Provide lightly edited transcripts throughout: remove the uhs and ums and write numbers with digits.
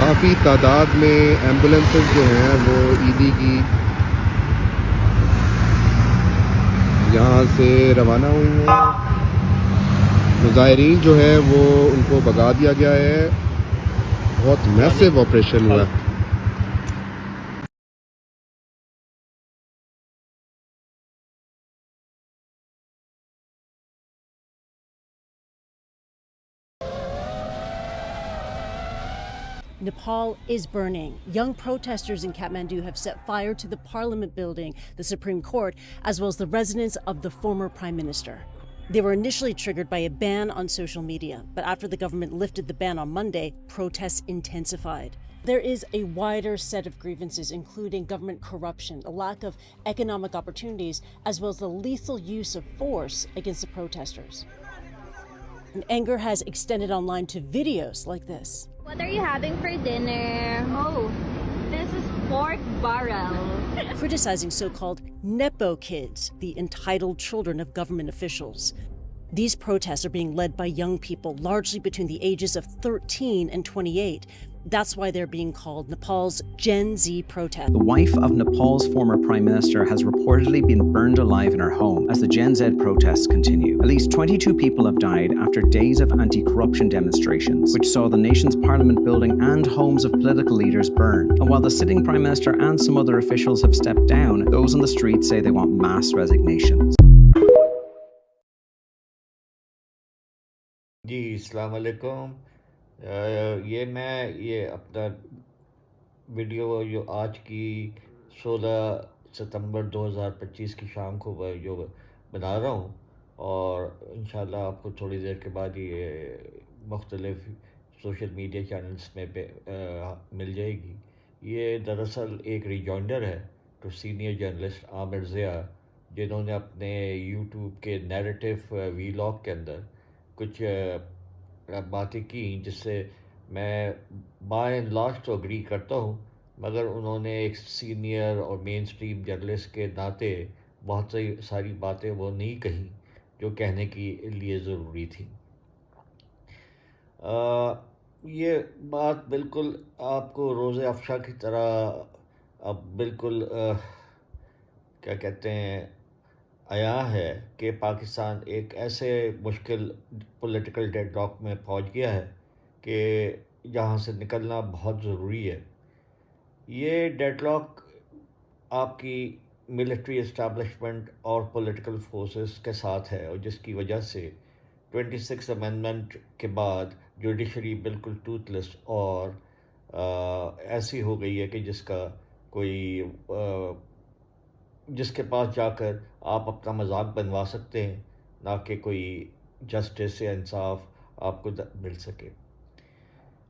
کافی تعداد میں ایمبولینسز جو ہیں وہ عیدی کی یہاں سے روانہ ہوئی ہیں. مظاہرین جو ہے وہ ان کو بھگا دیا گیا ہے. بہت میسو آپریشن ہوا ہے. Nepal is burning. Young protesters in Kathmandu have set fire to the parliament building, the Supreme Court, as well as the residence of the former prime minister. They were initially triggered by a ban on social media, but after the government lifted the ban on Monday, protests intensified. There is a wider set of grievances, including government corruption, the lack of economic opportunities, as well as the lethal use of force against the protesters. And anger has extended online to videos like this. What are you having for dinner? Oh, this is pork barrel. Criticizing so-called Nepo kids, the entitled children of government officials. These protests are being led by young people, largely between the ages of 13 and 28. That's why they're being called Nepal's Gen Z protest. The wife of Nepal's former prime minister has reportedly been burned alive in her home as the Gen Z protests continue. At least 22 people have died after days of anti-corruption demonstrations, which saw the nation's parliament building and homes of political leaders burned. And while the sitting prime minister and some other officials have stepped down, those on the street say they want mass resignations. جی السلام علیکم. یہ اپنا video جو آج کی 16 ستمبر 2025 کی شام کو جو بنا رہا ہوں، اور انشاءاللہ آپ کو تھوڑی دیر کے بعد یہ مختلف سوشل میڈیا چینلز میں مل جائے گی. یہ دراصل ایک ریجوائنڈر ہے ٹو سینئر جرنلسٹ عامر ضیاء، جنہوں نے اپنے یوٹیوب کے نیریٹو ویلاگ کے اندر کچھ باتیں کی جس سے میں بائی اینڈ لارج تو اگری کرتا ہوں، مگر انہوں نے ایک سینئر اور مین سٹریم جرنلسٹ کے ناطے بہت ساری باتیں وہ نہیں کہیں جو کہنے کے لیے ضروری تھی. یہ بات بالکل آپ کو روز افشاں کی طرح اب بالکل کیا کہتے ہیں عیاں ہے کہ پاکستان ایک ایسے مشکل پولیٹیکل ڈیڈ لاک میں پہنچ گیا ہے کہ جہاں سے نکلنا بہت ضروری ہے. یہ ڈیڈ لاک آپ کی ملٹری اسٹیبلشمنٹ اور پولیٹیکل فورسز کے ساتھ ہے، اور جس کی وجہ سے 26 امینڈمنٹ کے بعد جوڈیشری بالکل ٹوتھ لیس اور ایسی ہو گئی ہے کہ جس کے پاس جا کر آپ اپنا مذاق بنوا سکتے ہیں، نہ کہ کوئی جسٹس یا انصاف آپ کو مل سکے.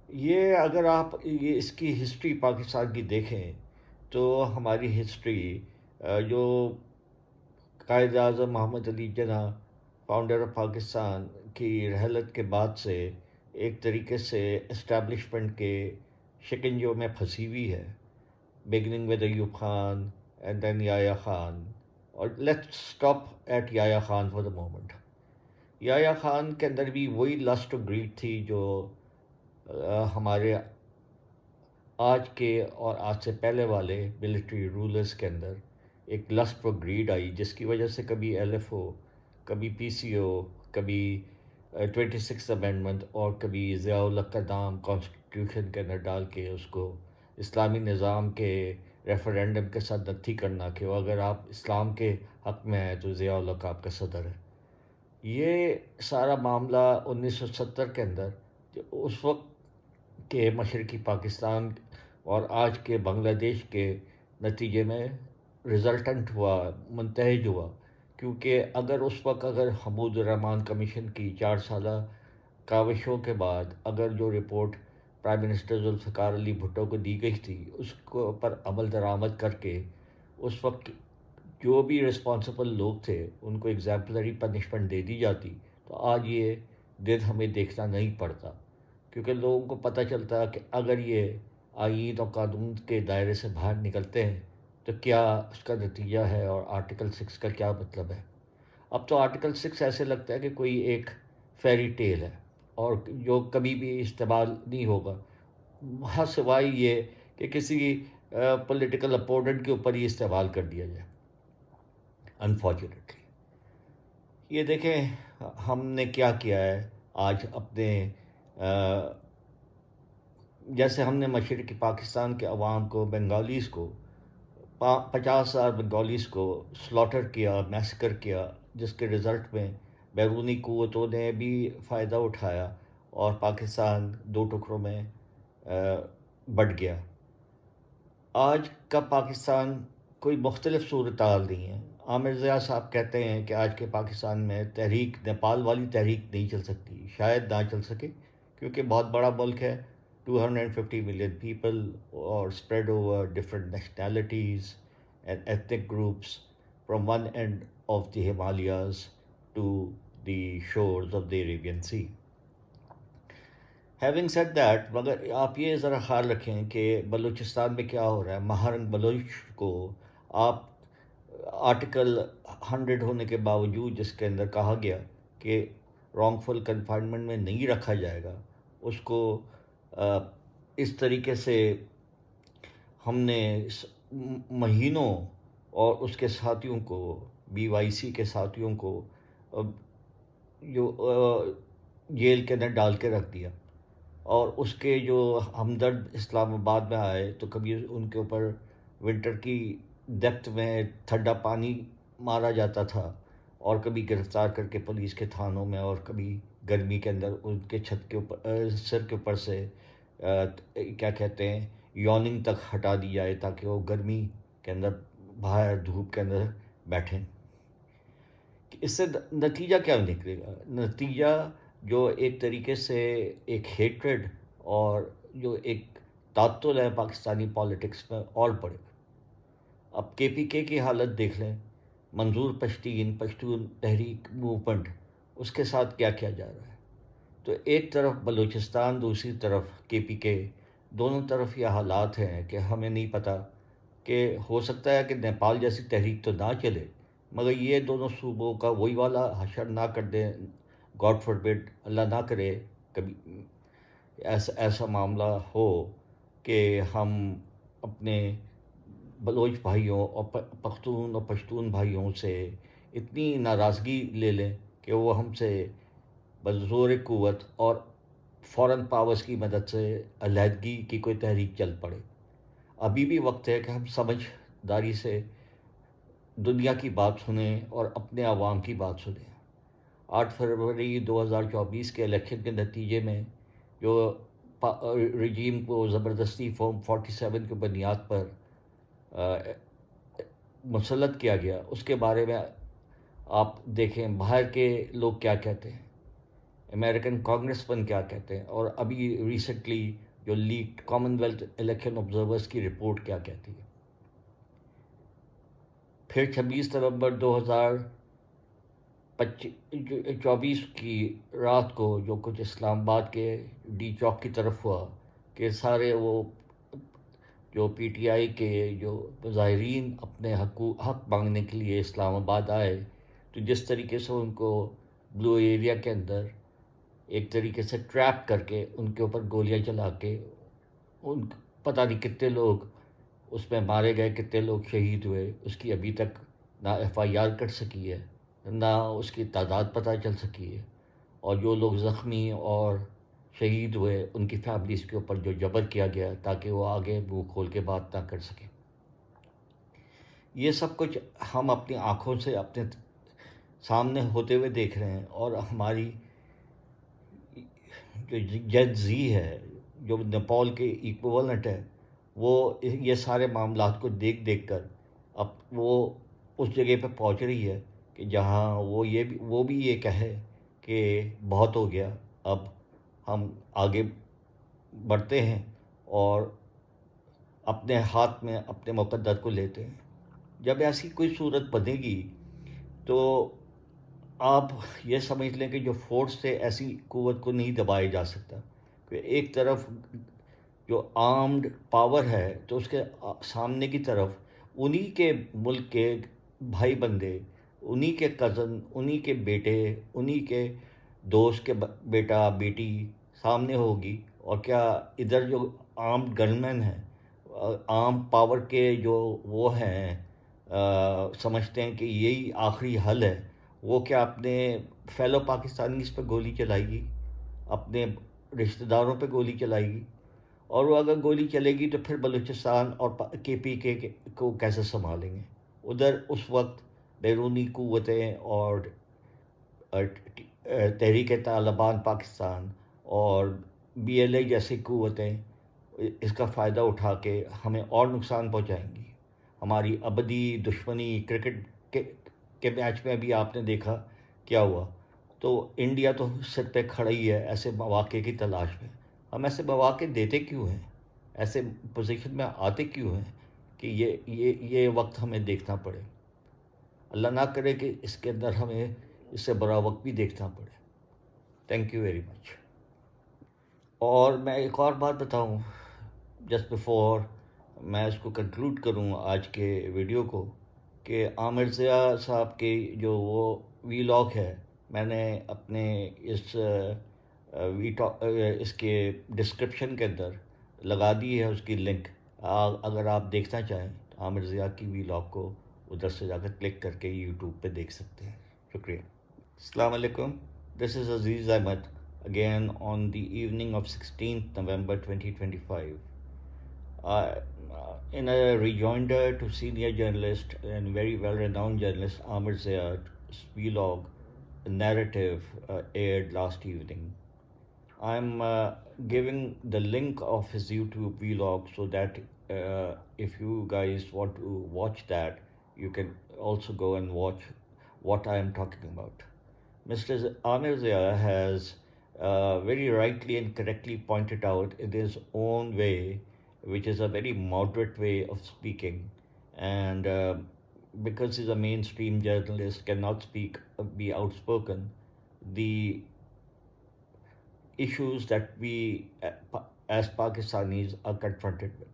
یہ اگر آپ اس کی ہسٹری پاکستان کی دیکھیں تو ہماری ہسٹری جو قائد اعظم محمد علی جناح فاؤنڈر آف پاکستان کی رحلت کے بعد سے ایک طریقے سے اسٹیبلشمنٹ کے شکنجوں میں پھنسی ہوئی ہے، beginning with Ayub Khan and then Yahya Khan. اور let's stop at Yahya Khan for the moment. Yahya Khan کے اندر بھی وہی لسٹ آف گریڈ تھی جو ہمارے آج کے اور آج سے پہلے والے ملٹری رولرز کے اندر ایک لسٹ آف گریڈ آئی، جس کی وجہ سے کبھی ایل ایف او، کبھی پی سی او، کبھی 26 امینڈمنٹ، اور کبھی ضیاء الحق کا نام کانسٹیٹیوشن کے اندر ڈال کے اس کو اسلامی نظام کے ریفرینڈم کے ساتھ نتھی کرنا کہ اگر آپ اسلام کے حق میں ہیں تو ضیاء الحق آپ کا صدر ہے. یہ سارا معاملہ 1970 کے اندر اس وقت کے مشرقی پاکستان اور آج کے بنگلہ دیش کے نتیجے میں ریزلٹنٹ ہوا، منتہج ہوا. کیونکہ اگر حمود الرحمن کمیشن کی 4 سالہ کاوشوں کے بعد اگر جو report prime minister Zulfiqar Ali Bhutto کو دی گئی تھی اس کو پر عمل درآمد کر کے اس وقت جو بھی رسپانسبل لوگ تھے ان کو ایگزامپلری پنشمنٹ دے دی جاتی، تو آج یہ دن ہمیں دیکھنا نہیں پڑتا. کیونکہ لوگوں کو پتہ چلتا کہ اگر یہ آئین اور قانون کے دائرے سے باہر نکلتے ہیں تو کیا اس کا نتیجہ ہے اور آرٹیکل 6 کا کیا مطلب ہے. اب تو آرٹیکل 6 ایسے لگتا ہے کہ کوئی ایک فیری ٹیل ہے اور جو کبھی بھی استعمال نہیں ہوگا. وہاں سوائے یہ کہ کسی پولیٹیکل اپوننٹ کے اوپر ہی استعمال کر دیا جائے انفارچونیٹلی. یہ دیکھیں ہم نے کیا کیا ہے آج اپنے جیسے ہم نے مشرقی پاکستان کے عوام کو، بنگالیز کو 50,000 بنگالیز کو سلاٹر کیا، میسکر کیا، جس کے رزلٹ میں بیرونی قوتوں نے بھی فائدہ اٹھایا اور پاکستان 2 ٹکڑوں میں بٹ گیا. آج کا پاکستان کوئی مختلف صورتحال نہیں ہے. عامر ضیاء صاحب کہتے ہیں کہ آج کے پاکستان میں تحریک، نیپال والی تحریک نہیں چل سکتی، شاید نہ چل سکے کیونکہ بہت بڑا ملک ہے، 250 ملین پیپل اور spread over different nationalities and ethnic groups from one end of the Himalayas to the shores of the Arabian Sea. Having said that, مگر آپ یہ ذرا خیال رکھیں کہ بلوچستان میں کیا ہو رہا ہے. مہارنگ بلوچ کو آپ آرٹیکل 100 ہونے کے باوجود، جس کے اندر کہا گیا کہ رانگ فل کنفائنمنٹ میں نہیں رکھا جائے گا، اس کو اس طریقے سے ہم نے مہینوں اور اس کے ساتھیوں کو، BYC کے ساتھیوں کو جو جیل کے اندر ڈال کے رکھ دیا. اور اس کے جو ہمدرد اسلام آباد میں آئے تو کبھی ان کے اوپر ونٹر کی ڈیپتھ میں ٹھنڈا پانی مارا جاتا تھا، اور کبھی گرفتار کر کے پولیس کے تھانوں میں، اور کبھی گرمی کے اندر ان کے چھت کے اوپر، سر کے اوپر سے کیا کہتے ہیں، یوننگ تک ہٹا دی جائے تاکہ وہ گرمی کے اندر باہر دھوپ کے اندر بیٹھیں. اس سے نتیجہ کیا نکلے گا؟ نتیجہ جو ایک طریقے سے ایک ہیٹریڈ اور جو ایک تعطل ہے پاکستانی پالیٹکس میں اور بڑھے گا. اب KPK کی حالت دیکھ لیں، منظور پشتون تحریک موومنٹ، اس کے ساتھ کیا کیا جا رہا ہے. تو ایک طرف بلوچستان، دوسری طرف KPK، دونوں طرف یہ حالات ہیں کہ ہمیں نہیں پتہ کہ ہو سکتا ہے کہ نیپال جیسی تحریک تو نہ چلے، مگر یہ دونوں صوبوں کا وہی والا حشر نہ کر دیں. گاڈ فوربڈ، اللہ نہ کرے کبھی ایسا معاملہ ہو کہ ہم اپنے بلوچ بھائیوں اور پختون اور پشتون بھائیوں سے اتنی ناراضگی لے لیں کہ وہ ہم سے بزور قوت اور فورن پاورز کی مدد سے علیحدگی کی کوئی تحریک چل پڑے. ابھی بھی وقت ہے کہ ہم سمجھداری سے دنیا کی بات سنیں اور اپنے عوام کی بات سنیں. 8 فروری 2024 کے الیکشن کے نتیجے میں جو رجیم کو زبردستی فارم 47 کی بنیاد پر مسلط کیا گیا، اس کے بارے میں آپ دیکھیں باہر کے لوگ کیا کہتے ہیں، امریکن کانگریس مین کیا کہتے ہیں، اور ابھی ریسنٹلی جو لیکڈ کامن ویلتھ الیکشن آبزرورز کی رپورٹ کیا کہتی ہے. پھر 26 نومبر 2024 کی رات کو جو کچھ اسلام آباد کے ڈی چوک کی طرف ہوا کہ سارے وہ جو PTI کے جو مظاہرین اپنے حق مانگنے کے لیے اسلام آباد آئے، تو جس طریقے سے ان کو بلو ایریا کے اندر ایک طریقے سے ٹریپ کر کے ان کے اوپر گولیاں چلا کے پتہ نہیں کتنے لوگ اس میں مارے گئے، کتنے لوگ شہید ہوئے، اس کی ابھی تک نہ FIR کٹ سکی ہے، نہ اس کی تعداد پتہ چل سکی ہے. اور جو لوگ زخمی اور شہید ہوئے ان کی فیملیز کے اوپر جو جبر کیا گیا تاکہ وہ آگے منہ کھول کے بات نہ کر سکیں. یہ سب کچھ ہم اپنی آنکھوں سے اپنے سامنے ہوتے ہوئے دیکھ رہے ہیں. اور ہماری جو جن زی ہے، جو نیپال کے ایکویولنٹ ہے، وہ یہ سارے معاملات کو دیکھ دیکھ کر اب وہ اس جگہ پہ پہنچ رہی ہے کہ جہاں وہ بھی یہ کہے کہ بہت ہو گیا، اب ہم آگے بڑھتے ہیں اور اپنے ہاتھ میں اپنے مقدر کو لیتے ہیں. جب ایسی کوئی صورت بنے گی تو آپ یہ سمجھ لیں کہ جو فورس سے ایسی قوت کو نہیں دبایا جا سکتا. کہ ایک طرف جو آرمڈ پاور ہے تو اس کے سامنے کی طرف انہی کے ملک کے بھائی بندے، انہی کے کزن، انہی کے بیٹے، انہی کے دوست کے بیٹا بیٹی سامنے ہوگی. اور کیا ادھر جو आर्म्ड गनमैन हैं, आर्म पावर के जो वो हैं, समझते हैं कि यही आखिरी हल है, वो क्या अपने फेलो पाकिस्तानीज़ पे गोली चलाएगी, अपने रिश्तेदारों पे गोली चलाएगी? और वो अगर गोली चलेगी तो फिर बलूचिस्तान और KPK को कैसे संभालेंगे? उधर उस वक्त बैरूनी क़ुव्वतें और तहरीक तालिबान पाकिस्तान और BLA जैसी क़ुव्वतें इसका फ़ायदा उठा के हमें और नुकसान पहुंचाएंगी। हमारी अबदी दुश्मनी क्रिकेट के मैच में भी आपने देखा क्या हुआ। तो इंडिया तो सिर पे खड़ा ही है ऐसे मौके की तलाश में। हम ऐसे मौके देते क्यों हैं, ऐसे पोजीशन में आते क्यों हैं कि ये वक्त हमें देखना पड़े। अल्लाह ना करे कि इसके अंदर हमें इससे बुरा वक्त भी देखना पड़े। Thank you very much. और मैं एक और बात बताऊं जस्ट बिफोर मैं इसको कंक्लूड करूं आज के वीडियो को, कि आमिर ज़िया साहब के जो वो वीलॉग है, मैंने अपने इसके डिस्क्रिप्शन के अंदर लगा दी है उसकी लिंक। अगर आप देखना चाहें तो आमिर ज़िया की वीलॉग को उधर से जाकर क्लिक करके यूट्यूब पे देख सकते हैं। शुक्रिया। अस्सलाम वालेकुम, this is Aziz Ahmed again on the evening of 16th November 2025. In a rejoinder to senior journalist and very well-renowned journalist Amir Zia's vlog narrative aired last evening. I'm giving the link of his YouTube vlog so that if you guys want to watch that, you can also go and watch what I am talking about. Mr. Amir Zia has very rightly and correctly pointed out in his own way, which is a very moderate way of speaking, and because he's a mainstream journalist, cannot be outspoken, the issues that we as Pakistanis are confronted with.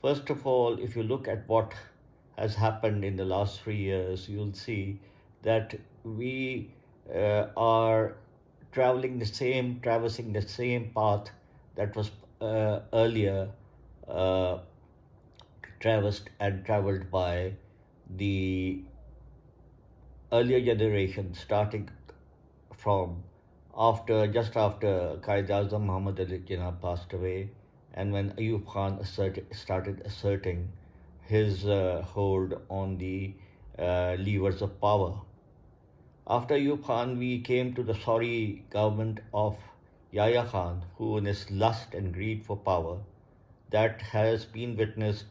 First of all, if you look at what has happened in the last 3 years, you'll see that we are traversing the same path that was earlier traveled by the earlier generation, starting from just after Qaid-e-Azam Muhammad Ali Jinnah passed away, and when Ayub Khan started asserting his hold on the levers of power. After Ayub Khan, we came to the sorry government of Yahya Khan, who in his lust and greed for power, that has been witnessed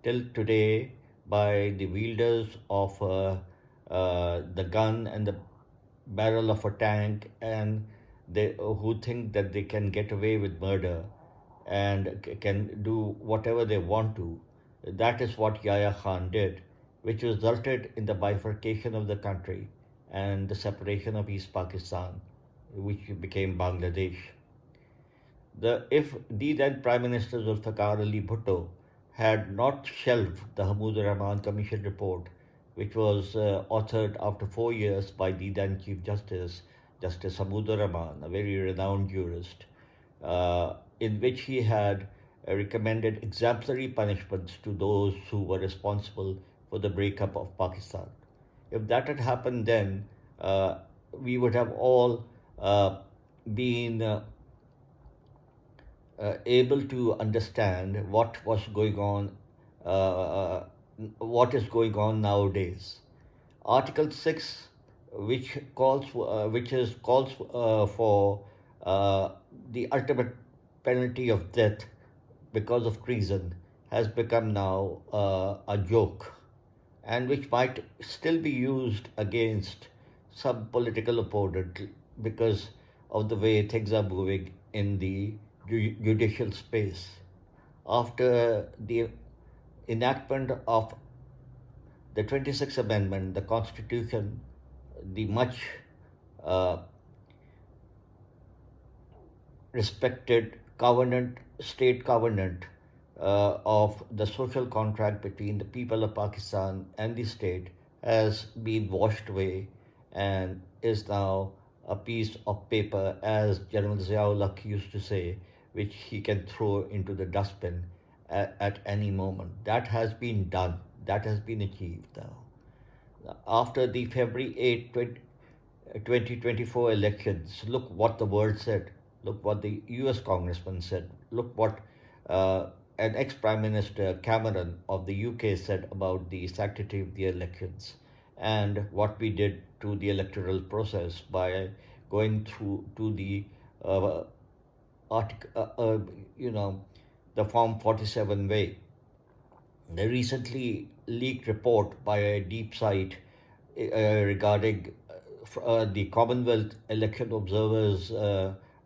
till today by the wielders of the gun and the barrel of a tank, and who think that they can get away with murder and can do whatever they want to. That is what Yahya Khan did, which resulted in the bifurcation of the country and the separation of East Pakistan, which became Bangladesh. If the then Prime Minister Zulfikar Ali Bhutto had not shelved the Hamood Rahman Commission report, which was authored after 4 years by the then Chief Justice, Justice Hamood Rahman, a very renowned jurist, in which he had recommended exemplary punishments to those who were responsible for the breakup of Pakistan. If that had happened then, we would have all been able to understand what was going on, what is going on nowadays. Article 6, which calls for the ultimate penalty of death because of treason, has become now a joke, and which might still be used against some political opponent because of the way things are moving in the judicial space. After the enactment of the 26th Amendment, the Constitution, the much respected state covenant of the social contract between the people of Pakistan and the state has been washed away and is now a piece of paper, as General Ziaul Haq used to say, which he can throw into the dustbin at any moment. That has been done. That has been achieved now. After the February 8, 2024 elections, look what the world said. Look what the US congressman said. Look what an ex-Prime Minister Cameron of the UK said about the sanctity of the elections, and what we did to the electoral process by going through to the the Form 47 way. The recently leaked report by a deep site regarding the Commonwealth Election Observers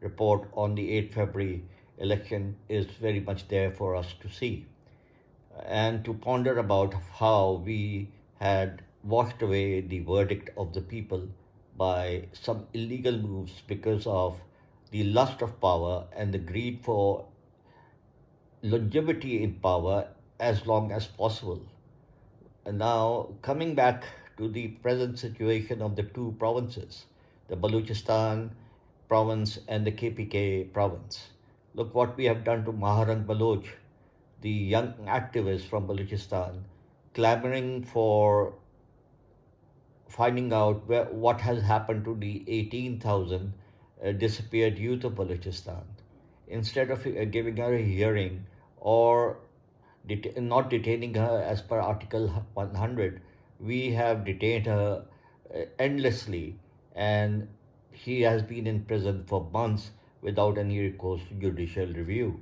report on the 8th February election is very much there for us to see and to ponder about how we had washed away the verdict of the people by some illegal moves because of the lust of power and the greed for longevity in power as long as possible. And now, coming back to the present situation of the two provinces, the Balochistan province and the KPK province. Look what we have done to Maharang Baloch, the young activist from Balochistan, clamoring for finding out what has happened to the 18,000 disappeared youth of Balochistan. Instead of giving her a hearing or not detaining her as per Article 100, we have detained her endlessly, and she has been in prison for months without any recourse to judicial review.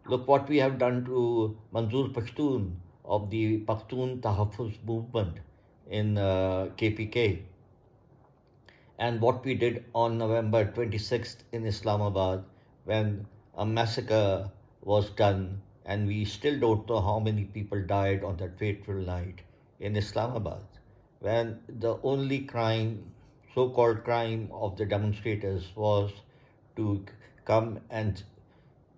Look what we have done to Manzoor Pashtun of the Pashtun Tahaffuz movement in KPK, and what we did on November 26th in Islamabad when a massacre was done, and we still don't know how many people died on that fateful night in Islamabad, when the only crime, so-called crime of the demonstrators was to come and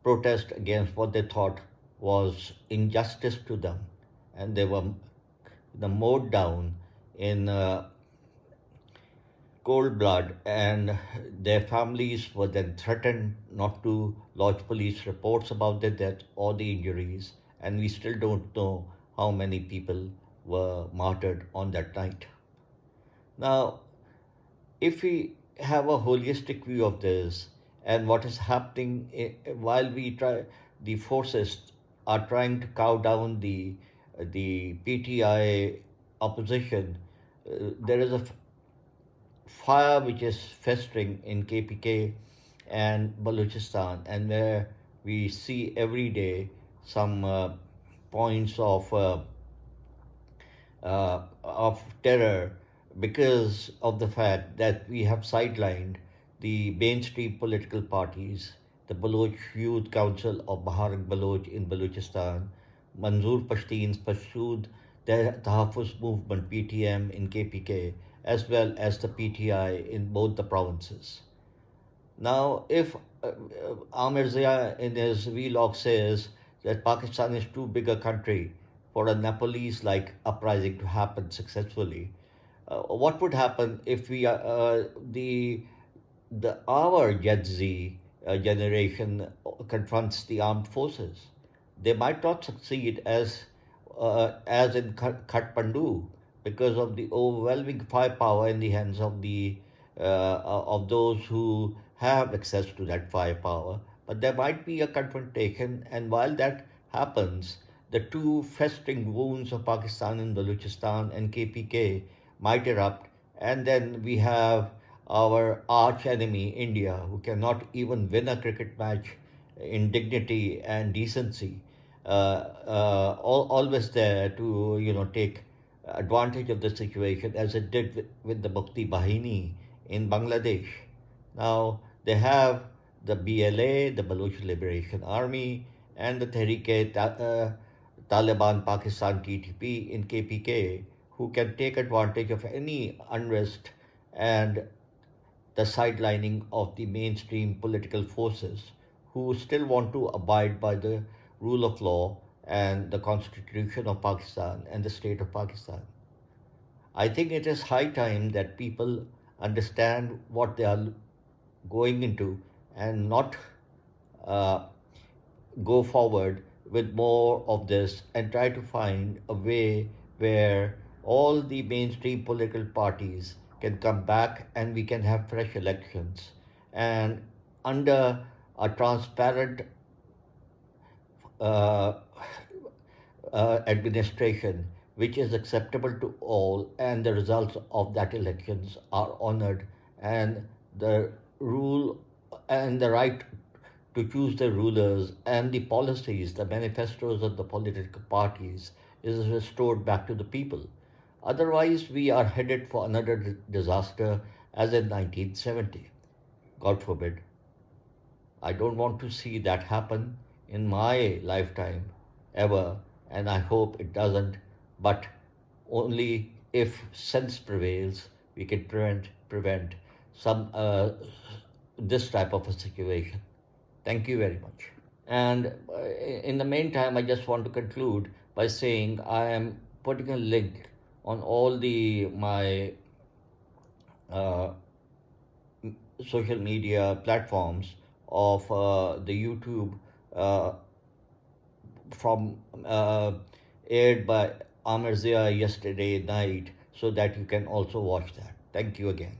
protest against what they thought was injustice to them, and they were mowed down in cold blood, and their families were then threatened not to lodge police reports about their death or the injuries, and we still don't know how many people were martyred on that night. Now, if we have a holistic view of this and what is happening while the forces are trying to cow down the PTI opposition, there is a fire which is festering in KPK and Balochistan, and where we see every day some points of terror because of the fact that we have sidelined the mainstream political parties, the Baloch Youth Council of Maharang Baloch in Balochistan, Manzoor Pashtun's Pashtun Tahaffuz movement PTM in KPK, as well as the PTI in both the provinces. Now, if Amir Zia in his vlog says that Pakistan is too big a country for a Nepalese-like uprising to happen successfully, what would happen if our Gen Z generation confronts the armed forces? They might not succeed as in Kathmandu because of the overwhelming firepower in the hands of those who have access to that firepower. But there might be a confrontation, and while that happens, the two festering wounds of Pakistan and Balochistan and KPK might erupt, and then we have our arch enemy India, who cannot even win a cricket match in dignity and decency, always there to take advantage of the situation, as it did with the Mukti Bahini in Bangladesh. Now they have the BLA, the Baloch Liberation Army, and the Taliban Pakistan TTP in KPK, who can take advantage of any unrest and the sidelining of the mainstream political forces who still want to abide by the rule of law and the Constitution of Pakistan and the state of Pakistan. I think it is high time that people understand what they are going into and not go forward with more of this and try to find a way where all the mainstream political parties can come back and we can have fresh elections and under a transparent uh, administration which is acceptable to all, and the results of that elections are honored, and the rule and the right to choose the rulers and the policies, the manifestos of the political parties is restored back to the people. Otherwise, we are headed for another disaster as in 1970. God forbid. I don't want to see that happen in my lifetime ever, and I hope it doesn't. But only if sense prevails, we can prevent some this type of a situation. Thank you very much. And in the meantime, I just want to conclude by saying I am putting a link on all the my uh, social media platforms of the YouTube uh, from aired by Amir Zia yesterday night, so that you can also watch that. Thank you again.